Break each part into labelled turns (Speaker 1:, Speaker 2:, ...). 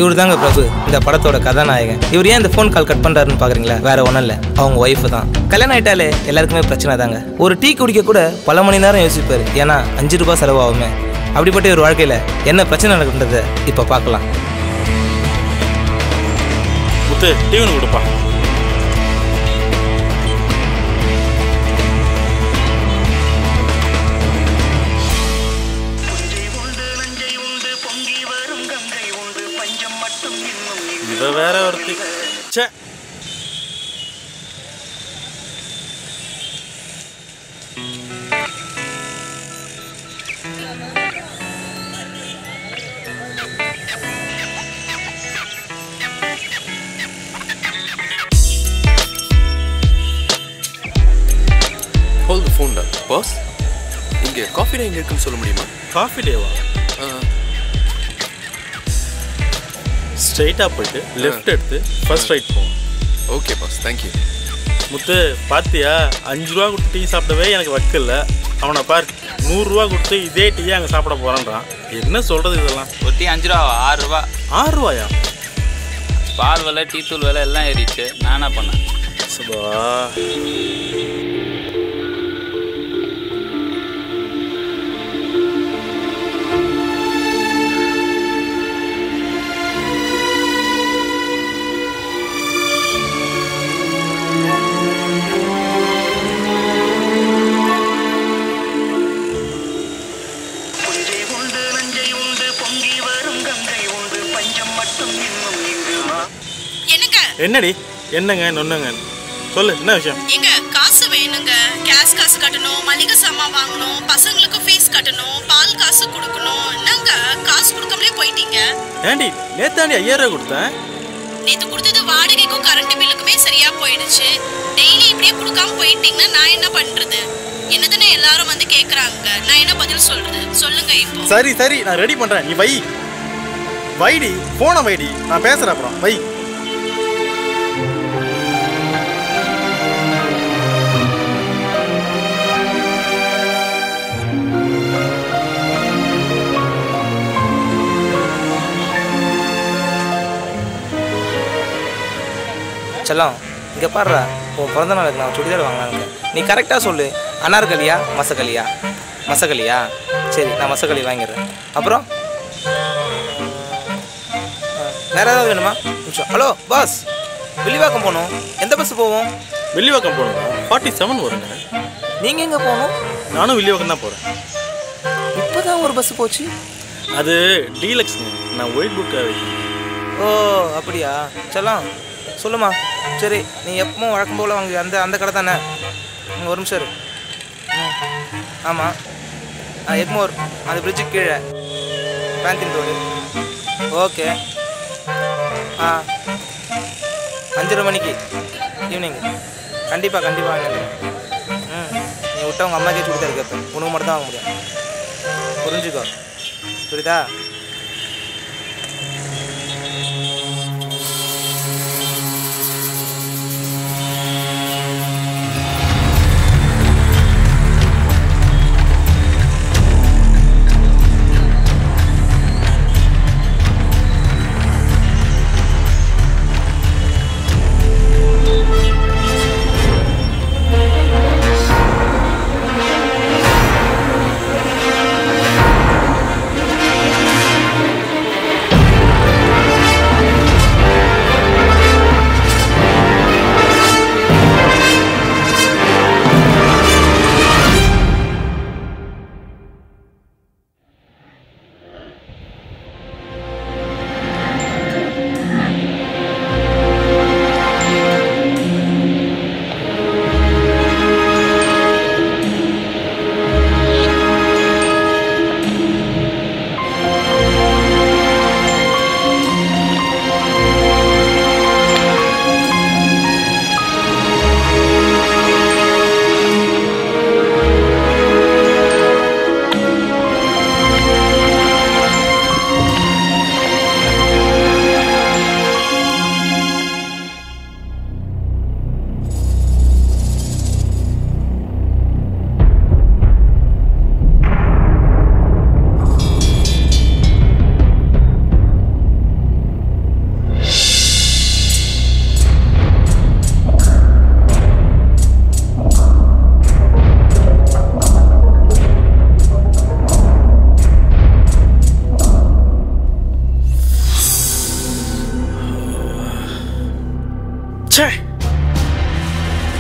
Speaker 1: இவர் தாங்க பிரபு, இந்த படத்தோட கதாநாயகன். இவர் ஏன் இந்த ஃபோன் கால் கட் பண்ணுறாருன்னு பார்க்குறீங்களா? வேற ஒன்றும் இல்லை, அவங்க ஒய்ஃபு தான். கல்யாணம் ஆகிட்டாலே எல்லாருக்குமே பிரச்சனை தாங்க. ஒரு டீ குடிக்க கூட பல மணி நேரம் யோசிப்பார், ஏன்னா 5 ரூபாய் செலவாகுமே. அப்படிப்பட்ட ஒரு வாழ்க்கையில் என்ன பிரச்சனை நடக்குன்றதை இப்போ பார்க்கலாம்.
Speaker 2: முத்து, டீ ஒன்று கொடுப்பா. இவ வேற ஒருத்தி. சே,
Speaker 3: Hold the phone down. Boss, இங்க காஃபி டே எங்க இருக்குன்னு சொல்ல முடியுமா?
Speaker 2: காஃபி டேவா? ஸ்ட்ரைட்டாக போயிட்டு லெஃப்ட் எடுத்து ஃபர்ஸ்ட் ரைட் போவோம்.
Speaker 3: Okay boss, thank you.
Speaker 2: முத்து, பார்த்தியா, 5 ரூபா கொடுத்து டீ சாப்பிடவே எனக்கு வக்கில்ல. அவனை பார், 100 ரூபா கொடுத்து இதே டீயை அங்கே சாப்பிட போகிறான்றான். என்ன சொல்கிறது இதெல்லாம்?
Speaker 4: ஒரு டீ 5 ரூபாவா? 6 ரூபா.
Speaker 2: 6 ரூபாயா?
Speaker 4: பால் விலை, டீ தூள் விலை எல்லாம் ஏறிச்சு. நான் என்ன பண்ணேன்?
Speaker 2: சுபா, என்னடி என்னங்க நொண்ணுங்க சொல்லு, என்ன விஷயம்?
Speaker 5: எங்க காசு வேணுங்க. கேஸ் காசு கட்டணும், மளிகை சாமான் வாங்கணும், பசங்களுக்கு ஃபீஸ் கட்டணும், பால் காசு கொடுக்கணும். என்னங்க காசு கொடுக்காமலே போயிட்டீங்க?
Speaker 2: ஏண்டி நேத்தாண்டி 5000 ரூபா கொடுத்தேன்.
Speaker 5: நேத்து கொடுத்தது வாடகைக்கும் கரண்ட் பில்லுக்குமே சரியா போயிடுச்சு. டெய்லி இப்படியே கொடுக்காம போயிட்டீங்கன்னா நான் என்ன பண்றது? என்னதுன்னு எல்லாரும் வந்து கேக்குறாங்க, நான் என்ன பதில் சொல்றது? சொல்லுங்க இப்போ.
Speaker 2: சரி சரி, நான் ரெடி பண்றேன், நீ வைடி போன வைடி, நான் பேசுறேன் அப்புறம். வை.
Speaker 1: செல்லம், இங்கே பாடுறா, உன் பிறந்த நாளுக்கு நான் சுடிதார் வாங்கலான்னு. நீ கரெக்டாக சொல்லு, அனார்கலியா மசகலியா? மசகலியா? சரி, நான் மசகலி வாங்கிடுறேன். அப்புறம் வேறு ஏதாவது வேணுமா? நிமிஷம். ஹலோ பாஸ், வில்லிவாக்கம் போகணும். எந்த பஸ்ஸு போவோம்?
Speaker 2: வில்லிவாக்கம் போகணும். 47 வருங்க.
Speaker 1: நீங்கள் எங்கே போகணும்?
Speaker 2: நானும் வில்லிவாக்கம் தான் போகிறேன்.
Speaker 1: இப்போ தான் ஒரு பஸ்ஸு போச்சு.
Speaker 2: அது டீலக்ஸுங்க, நான் ஒயிட் புக்காக வைக்கிறேன்.
Speaker 1: ஓ அப்படியா? செல்லம் சொல்லுமா. சரி, நீ எப்பவும் வழக்கம் போல் வாங்க, அந்த கடை தானே? ஒரு நிமிஷம் இரு. ஆமாம், எக்மோர், அந்த பிரிட்ஜுக்கு கீழே பேந்தின் ரோடு. ஓகே. 5:30 மணிக்கு ஈவினிங். கண்டிப்பாக வாங்க. நீ விட்ட உங்கள் அம்மாக்கே சுடி தர கேட்பேன், உனக்கு மட்டும் தான் வாங்க முடியும். புரிஞ்சுக்கோ, புரியுதா?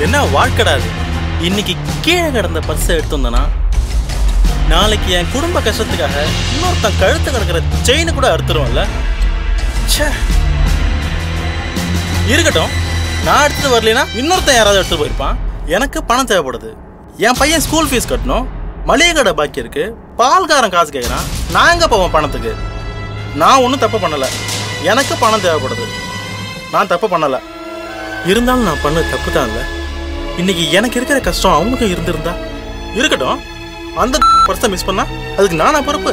Speaker 2: என்ன வாழ்க்கடா அது? இன்னைக்கு கீழே கிடந்த பர்ஸை எடுத்து வந்தனா நாளைக்கு என் குடும்ப கஷ்டத்துக்காக இன்னொருத்தன் கழுத்து கிடக்கிற செயினை கூட அறுத்துருவோம்ல. இருக்கட்டும், நான் எடுத்துட்டு வரலைன்னா இன்னொருத்தன் யாராவது எடுத்துட்டு போயிருப்பான். எனக்கு பணம் தேவைப்படுது. என் பையன் ஸ்கூல் ஃபீஸ் கட்டணும், மளிகை கடை பாக்கி இருக்கு, பால்காரன் காசு கேட்குறான். நான் எங்கே போவேன் பணத்துக்கு? நான் ஒன்றும் தப்பு பண்ணலை. எனக்கு பணம் தேவைப்படுது. நான் தப்பு பண்ணலை. இருந்தாலும் நான் பண்ண தப்பு தான் இல்லை. இன்னைக்கு எனக்கு இருக்கிற கஷ்டம் அவனுக்கும் இருந்திருந்தா இருக்கட்டும். அந்த பர்ஸை மிஸ் பண்ணா அதுக்கு நானா பொறுப்பு?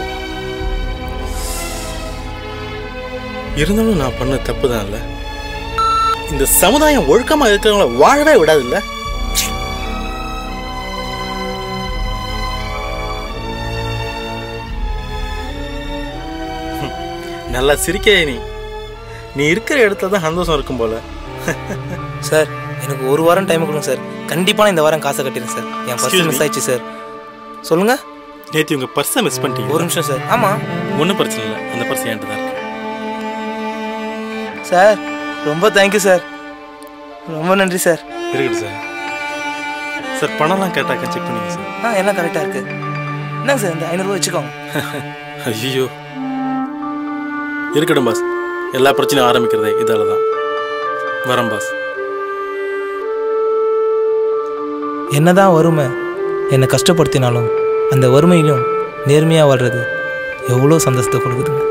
Speaker 2: இருந்தாலும் நான் பண்ண தப்பு தான் இல்லை. இந்த சமுதாயம் ஒழுக்கமா இருக்கிறவங்கள வாழவே விடாது இல்ல. நல்லா சிரிக்கே. நீ இருக்கிற இடத்துல தான் சந்தோஷம் இருக்கும் போல.
Speaker 1: சார் எனக்கு ஒரு வாரம் டைம் கொடுங்க சார். கண்டிப்பாக நான் இந்த வாரம் காசை கட்டிடுறேன் சார். என் பர்ஸ் மிஸ் ஆயிடுச்சு சார். சொல்லுங்க.
Speaker 2: நேற்று உங்க பர்ஸை மிஸ் பண்ணிட்டீங்க.
Speaker 1: ஒரு நிமிஷம் சார். ஆமாம்,
Speaker 2: ஒன்றும் பிரச்சனை இல்லை. அந்த பர்ஸ் என்கிட்ட தான் இருக்கு
Speaker 1: சார். ரொம்ப தேங்க்யூ சார். ரொம்ப நன்றி சார்.
Speaker 2: இருக்கட்டும் சார். சார் பணம்லாம் கேட்டாக்கா செக் பண்ணிங்க சார்.
Speaker 1: எல்லாம் கரெக்டாக இருக்கு. என்னங்க சார், இந்த 500 ரூபா வச்சுக்கோங்க.
Speaker 2: ஐயோ, இருக்கட்டும் பாஸ். எல்லா பிரச்சனையும் ஆரம்பிக்கிறதே இதால தான். வரேன் பாஸ்.
Speaker 1: என்னதான் வறுமை என்னை கஷ்டப்படுத்தினாலும் அந்த வறுமையிலும் நேர்மையாக வாழ்றது எவ்வளோ சந்தோஷத்தை கொடுக்குதுங்க.